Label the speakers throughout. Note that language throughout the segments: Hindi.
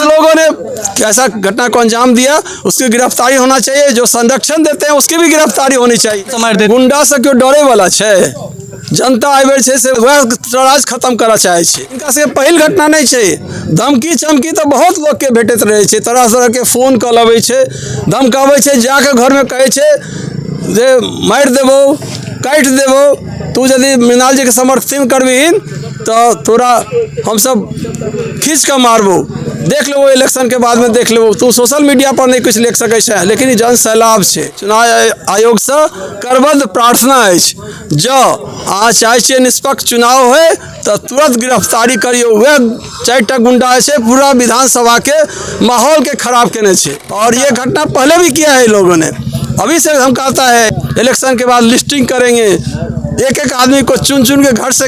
Speaker 1: लोगों ने कैसा घटना को अंजाम दिया उसकी गिरफ्तारी होना चाहिए। जो संरक्षण देते हैं उसकी भी गिरफ्तारी होनी चाहिए। गुंडा से क्यों डरे वाला है, जनता आबे से वह राज खत्म करा चाहे छे। इनका से पहिल घटना नहीं है। धमकी चमकी तो बहुत लोग के भेटत रहे छे, तरह तरह के फोन कॉल आवे छे, धमकावे छे, जाके घर में कहे छे जे मार देबो, काट देबो, तू यदि मृणाल जी के समर्थन करबीन तो तोरा हम सब खींच कर मारबो। देख लो इलेक्शन के बाद में देख लो, तू सोशल मीडिया पर नहीं कुछ लिख सकै छै, लेकिन ई जन सैलाब छै। चुनाव आयोग से करबद्ध प्रार्थना है, जो अहाँ चाहे छियै निष्पक्ष चुनाव हो तो तुरंत गिरफ्तारी करियो। वह 4टा गुंडा है पूरा विधानसभा के माहौल के खराब केने छे, और ये घटना पहले भी किया है लोगों ने। अभी से हम कहता है इलेक्शन के बाद लिस्टिंग करेंगे, एक एक आदमी को चुन चुन के घर से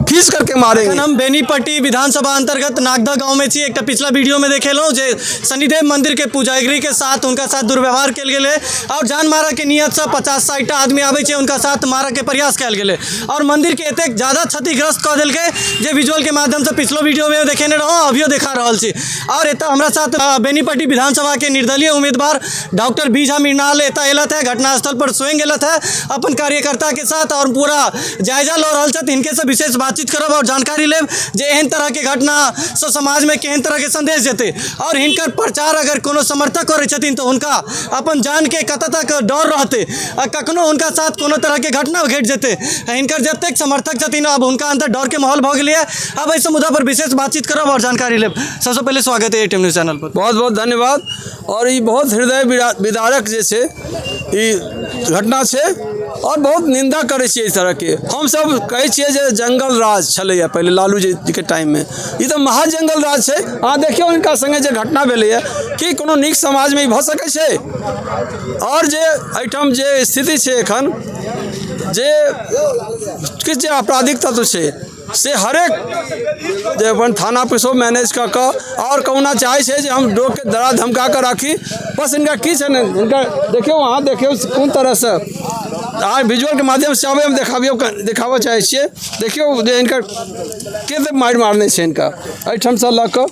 Speaker 1: खींच करके मारेंगे।
Speaker 2: हम बेनीपट्टी विधानसभा अंतर्गत नागदा गांव में छी। एक पिछला वीडियो में देखे लो जे शनिदेव मंदिर के पुजारी के साथ उनका साथ दुर्व्यवहार कल गए और जान मारा के नियत से 50-60 आदमी आवे छे, उनका साथ मारा के प्रयास कल गए और मंदिर के एतेक ज्यादा क्षतिग्रस्त कऽ देलकै जे विजुअल के माध्यम से पिछलो वीडियो में देखेने रहो, अभियो देखा रहल छी। और एत हमरा साथ बेनीपट्टी विधानसभा के निर्दलीय उम्मीदवार डॉक्टर बीजा मृणाल एत एलत है, घटनास्थल पर स्वयं गेलत है अपन कार्यकर्ता के साथ और पूरा जायजा लऽ रहल छथि। इनके से विशेष बातचीत करब और जानकारी लेब जे एहन तरह के घटना से समाज में केहन तरह के संदेश देते और हिनकर प्रचार अगर कोनो समर्थक करे छथिन तो उनका अपन जान के कत तक डर रहते, कखनो उनका साथ कोनो तरह के घटना घट जेते। हिनकर जतेक समर्थक छथिन अब उनका अंदर डर के माहौल भ गेलै है। अब इस मुद्दा पर विशेष बातचीत करब और जानकारी लेब। सबसे पहले स्वागत है एटीएम न्यूज़ चैनल पर।
Speaker 1: बहुत बहुत धन्यवाद। और ये बहुत हृदय विदारक जैसे घटना से और बहुत निंदा करे इस तरह के। हम सब कहे छे जे जंगल राज चले पहले लालू जी के टाइम में, ये तो महा जंगल राज है। अहाँ देखियो इनका संगे जे घटना भेलै कि कोनो नीक समाज में भ सकै छै। और जे एहिठाम जे स्थिति छै एखन जे किछु जे आपराधिक तत्व छै से हरेक जे अपन थाना पुलिसो मैनेज कऽ कऽ और कहुना चाहे छे जे हम डोक के डरा धमका कर राखी। बस इनका की छै ने, इनका देखियो वहाँ देखियो कोन तरह से अहाँ विजुअल के माध्यम से चाहबे हम देखाबऽ चाहे छियै। देखियो जे इनका कते मारने छै इनका एहिठाम से लऽ कऽ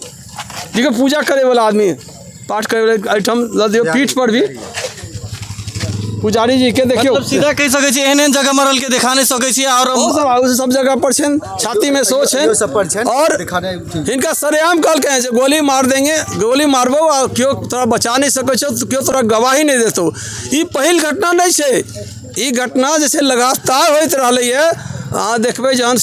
Speaker 1: देखियो पूजा करे वाला आदमी, पाठ करे वाला एहिठाम लऽ दियो पीठ पर भी पुजारी जी के देखियो।
Speaker 2: मतलब सीधा कह सकै छी एहन जगह मरल के देखा नहीं सकै छी और
Speaker 1: सब जगह पर छन, छाती में सोच है और इनका सरेआम कहलके हैं गोली मार देंगे, गोली मारबो और क्यों तोरा बचा नहीं सकै छो, क्यों तोरा गवाही नहीं देतो। ये पहिल घटना नहीं है, ये घटना जैसे लगातार होते रहलै है। अहाँ देखबै जहन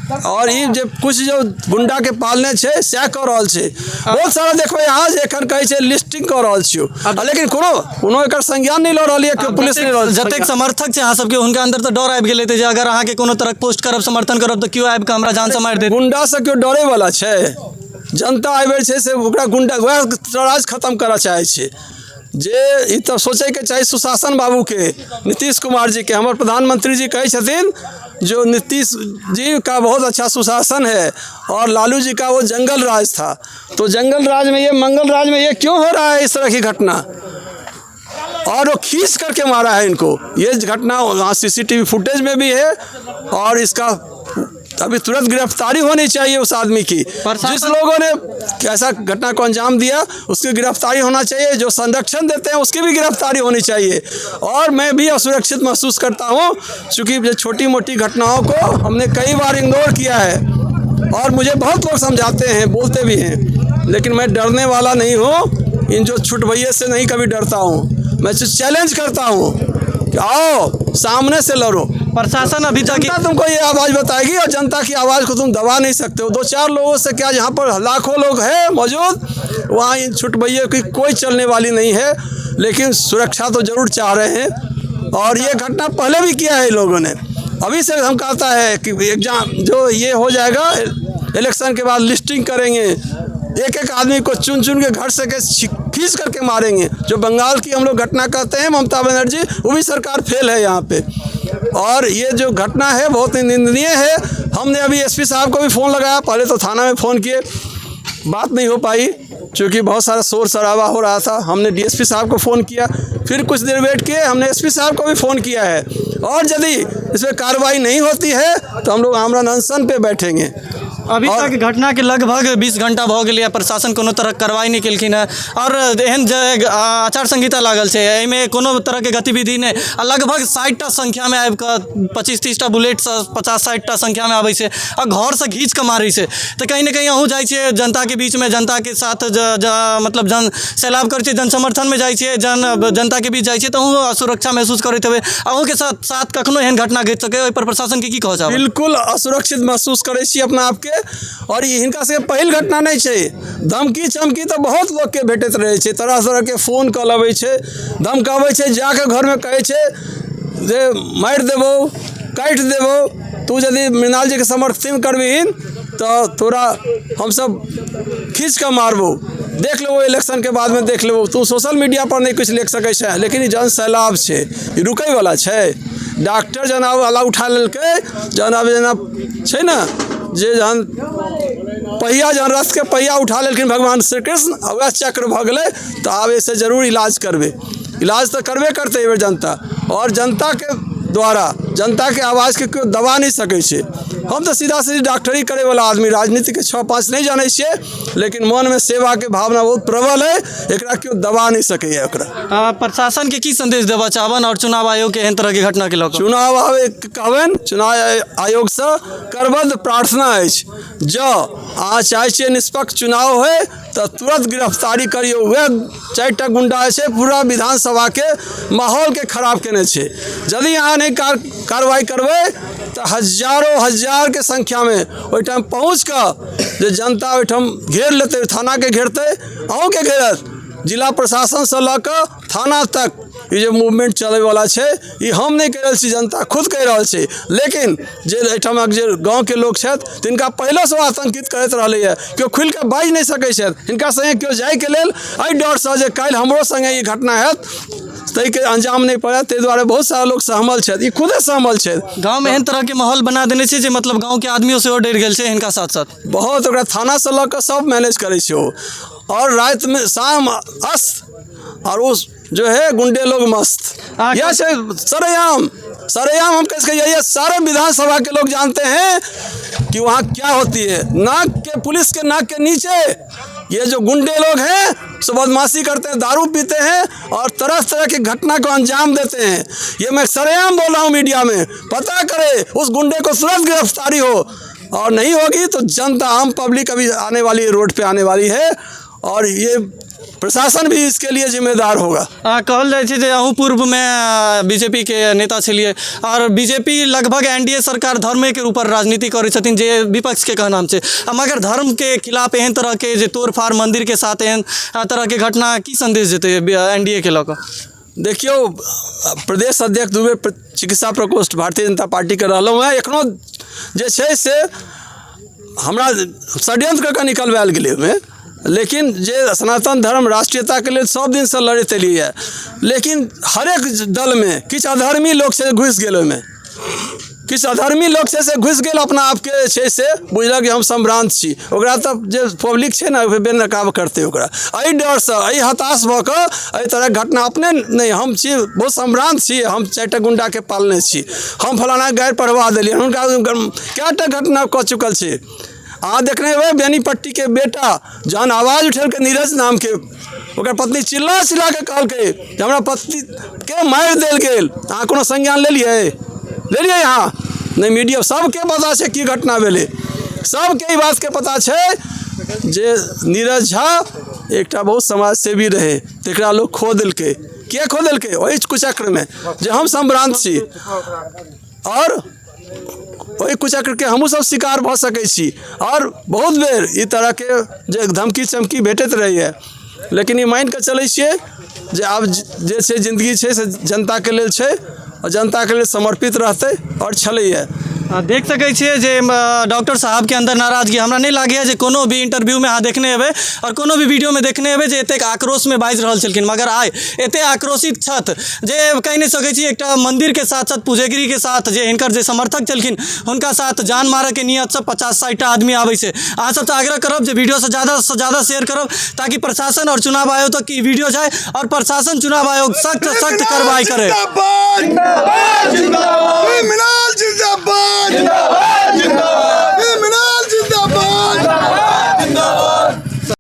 Speaker 1: और ये जो कुछ जो गुंडा के पालने छे सह कऽ रहल छे, बहुत सारा देखबै अहाँ जे एखन कहै छै लिस्टिंग कऽ रहल छियो, लेकिन कोनो एकर संज्ञान नहीं लऽ रहल है कि पुलिस नहीं रहल।
Speaker 2: जतेक समर्थक छै अहाँ सबके हुनका अंदर तो डर आबि गेलै जे अगर अहाँ के कोनो तरह पोस्ट करब समर्थन करब तो क्यों आबि के हमरा जान से मारि देत।
Speaker 1: गुंडा से क्यों डरे वाला है, जनता आबे छे से ओकरा गुंडा वह राज खत्म करा चाहे छे। जे ई तो सोचे के चाहिए सुशासन बाबू के, नीतीश कुमार जी के। हमारे प्रधानमंत्री जी कहे छथिन जो नीतीश जी का बहुत अच्छा सुशासन है और लालू जी का वो जंगल राज था, तो जंगल राज में ये मंगल राज में ये क्यों हो रहा है इस तरह की घटना। और वो खींच करके मारा है इनको, ये घटना वहाँ CCTV फुटेज में भी है और इसका अभी तुरंत गिरफ्तारी होनी चाहिए उस आदमी की। जिस लोगों ने कैसा घटना को अंजाम दिया उसकी गिरफ्तारी होना चाहिए। जो संरक्षण देते हैं उसकी भी गिरफ्तारी होनी चाहिए। और मैं भी असुरक्षित महसूस करता हूँ क्योंकि छोटी मोटी घटनाओं को हमने कई बार इग्नोर किया है और मुझे बहुत लोग समझाते हैं, बोलते भी हैं, लेकिन मैं डरने वाला नहीं हूँ। इन जो छुटभैये से नहीं कभी डरता हूँ, मैं चैलेंज करता हूँ कि आओ सामने से लड़ो।
Speaker 2: प्रशासन अभी तक
Speaker 1: तुमको ये आवाज़ बताएगी और जनता की आवाज़ को तुम दबा नहीं सकते हो। 2-4 लोगों से क्या, यहाँ पर लाखों लोग हैं मौजूद, वहाँ इन छुटभैये की कोई चलने वाली नहीं है, लेकिन सुरक्षा तो जरूर चाह रहे हैं। और ये घटना पहले भी किया है लोगों ने। अभी से हम कहता है कि एग्जाम जो ये हो जाएगा इलेक्शन के बाद लिस्टिंग करेंगे, एक एक आदमी को चुन चुन के घर से खींच करके मारेंगे। जो बंगाल की हम लोग घटना कहते हैं ममता बनर्जी, वो भी सरकार फेल है यहाँ पे। और ये जो घटना है बहुत ही निंदनीय है। हमने अभी SP साहब को भी फ़ोन लगाया, पहले तो थाना में फ़ोन किए, बात नहीं हो पाई क्योंकि बहुत सारा शोर शराबा हो रहा था। हमने DSP साहब को फ़ोन किया, फिर कुछ देर वेट किए, हमने SP साहब को भी फ़ोन किया है। और यदि इस पर कार्रवाई नहीं होती है तो हम लोग आमरण अनशन पे बैठेंगे।
Speaker 2: अभी
Speaker 1: और-
Speaker 2: तक घटना के लगभग 20 घंटा भ गेल है, प्रशासन कोनो तरह कार्रवाई नहीं केलखिन है और एहन जे आचार संहिता लागल छै एहिमे कोनो तरह के गतिविधि नहीं आ लगभग 60टा संख्या में आबि कऽ 25-30टा बुलेट 50-60टा संख्या में आबै छै आ घर से घींच के मारै छै। तो कहीं ना कहीं अहूँ जाइ छियै जनता के बीच में, जनता के साथ मतलब जन सैलाब करै छियै, जन समर्थन में जाइ छियै, जनता के बीच जाइ छियै, तो अहूँ असुरक्षा महसूस करैत हेबै। अहूँ के साथ कखनो एहन घटना घटि सके, ओहि पर प्रशासन के की कहऽ चाहबै?
Speaker 1: बिल्कुल असुरक्षित महसूस करै छी अपना आपके, और ये हिनका से पहिल घटना नहीं छै। धमकी चमकी तो बहुत लोग के भेटैत रहे छै, तरह तरह के फोन कॉल अबै छै, धमकाबै छै, जाके घर में कहै छै जे मारि देबो, काटि देबो, तू यदि मृणाल जी के समर्थन करबीन तो तोरा हम सब खींच के मारबो, देख लेबो इलेक्शन के बाद में देख लेबो। तू सोशल मीडिया पर नहीं कुछ लिख सकै छै, लेकिन ई जन सैलाब छै, ई रुकै वाला छै। डॉक्टर जनाब वाला उठा लेलकै, जनाब छै ना जे जहन पहिया जहन रथ के पहिया उठा लेलखिन भगवान श्री कृष्ण, वह चक्र भऽ गेलै। तो आब ऐसे जरूर इलाज करबे, इलाज तो करबे करते एहि बेर जनता, और जनता के द्वारा जनता के आवाज़ के कोई दबा नहीं सकै छै। हम तो सीधा सीधी डॉक्टरी करे वाला आदमी, राजनीति के 6-5 नहीं जाने छिए, लेकिन मन में सेवा के भावना बहुत प्रबल है, एकरा क्यों दबा नहीं सके है। एकरा
Speaker 2: प्रशासन के की संदेश देबा चाहबन और चुनाव आयोग के एहन तरह के घटना के लऽ कऽ?
Speaker 1: चुनाव कहबन, चुनाव आयोग से करबद्ध प्रार्थना अछि, जँ अहाँ चाहै छियै निष्पक्ष चुनाव होय तो तुरंत गिरफ्तारी करियो। वह 4टा गुंडा छै पूरा विधानसभा के माहौल के खराब केने छै। यदि अहाँ नहीं कार्रवाई करबै तो हजारों हजार के संख्या में ओहिठाम पहुँच कऽ जे जनता ओहिठाम घेर लेते, थाना के घेरते, अहूँ के घेरत, जिला प्रशासन से लऽ कऽ थाना तक। ये जो मूवमेंट चले वाला है, ये हम नहीं कह रहे, जनता खुद कह रहा है। लेकिन जे एहिठामक जे गाँव के लोग छथि तिनका पहले से आतंकित करैत रहले है, केओ खुल के बाजि नहीं सकै छथि, हिनका संगे केओ जाय के लेल एहि डर से जे काल्हि हमरो संगे ई घटना हैत तै के अंजाम नहीं पड़े, ताहि दुआरे बहुत सारा लोग सहमल छथि, ई खुदे सहमल छथि।
Speaker 2: गाँव में एहन तरह के माहौल बना देने छै जे मतलब गाँव के आदमियों से डर गेल छै हिनका साथ साथ।
Speaker 1: बहुत ओकरा थाना से लऽ कऽ सब मैनेज करै छै ओ, और रात में शाम अस्त, और उस जो है गुंडे लोग मस्त। यह सरेआम सरेआम हम कैसे ये सारे विधानसभा के लोग जानते हैं कि वहाँ क्या होती है। नाक के पुलिस के नाक के नीचे ये जो गुंडे लोग हैं सो बदमाशी करते हैं, दारू पीते हैं और तरह तरह की घटना को अंजाम देते हैं। ये मैं सरेआम बोल रहा हूँ मीडिया में, पता करे उस गुंडे को तुरंत गिरफ्तारी हो, और नहीं होगी तो जनता आम पब्लिक अभी आने वाली है, रोड पे आने वाली है, और ये प्रशासन भी इसके लिए जिम्मेदार होगा।
Speaker 2: कहल जाइ छै जे अहूँ पूर्व में बीजेपी के नेता छलिए, और बीजेपी लगभग एनडीए सरकार धर्म के ऊपर राजनीति करै छथिन जे विपक्ष के कहनाम छै, मगर धर्म के खिलाफ एहन तरह के जे तोड़फाड़ मंदिर के साथ एहन तरह के घटना की संदेश देते एनडीए के लऽ कऽ?
Speaker 1: देखियो, प्रदेश अध्यक्ष दुबे चिकित्सा प्रकोष्ठ भारतीय जनता पार्टी के रहलहुँ हैं, एखनो जे छै से हमरा षड्यंत्र कऽ निकलवायल गेलै ओहिमे, लेकिन जे सनातन धर्म राष्ट्रीयता के लिए सब दिन से लड़ैत एलियै है, लेकिन हरेक दल में किछु अधर्मी लोग से घुस गेल, ओहिमे किछु अधर्मी लोग से घुस गेल, अपना आपके छै से बुझलक कि हम सम्भ्रांत छी, ओकरा तऽ जे पब्लिक छै ने बेनकाब करते ओकरा। एहि डर से एहि हताश भऽ कऽ एहि तरह घटना अपने नहीं, हम छी बहुत सम्भ्रांत छी, हम 4टा गुंडा के पालने छी, हम फलाना गाड़ि पढ़वा देलियै, हुनका कएटा घटना कऽ चुकल छै। अहाँ देखने हुए बेनीपट्टी के बेटा जहन आवाज़ उठेल के नीरज नाम के, ओकर पत्नी चिल्ला चिल्ला के कहलकै जे हमरा पति के मारि देल गेल, अहाँ कोनो संज्ञान लेलियै? यहाँ नहीं, मीडिया सबके पता छै की घटना भेलै, सबके ई बात के पता छै जे नीरज झा एकटा बहुत समाज सेवी रहे, तकरा लोग खो देलकै। के खो देलकै? ओहि कुचक्र में जे हम सम्भ्रांत छी, और वही कुचक्र के हमहूँ सब शिकार भऽ सकै छी, और बहुत बेर ई तरह के जे धमकी चमकी भेटैत रहैए, लेकिन ई मानि कऽ चलै छियै जे आब जे छै जिंदगी छै से जनता के लेल छै, और जनता के लिए समर्पित रहते और छलैए।
Speaker 2: देख सकै छियै जे डॉक्टर साहब के अंदर नाराजगी हमरा नहीं लागैए जे कोनो भी इंटरव्यू में अहाँ देखने हेबै और कोनो भी वीडियो में देखने हेबै जे एतेक आक्रोश में बाजि रहल छलखिन, मगर आइ एते आक्रोशित छथि जे कहि नहीं सकै छी। एकटा मंदिर के साथ साथ पूजेगिरी के साथ जे हिनकर जे समर्थक छलखिन हुनका साथ जान मारऽ के नियत से 50-60टा आदमी आबै छै। अहाँ सब आग्रह करब जे वीडियो से ज़्यादा शेयर करब ताकि प्रशासन और चुनाव आयोग तक की वीडियो जाए और प्रशासन चुनाव आयोग सख्त कार्रवाई करे।
Speaker 3: जिंदाबाद जिंदाबाद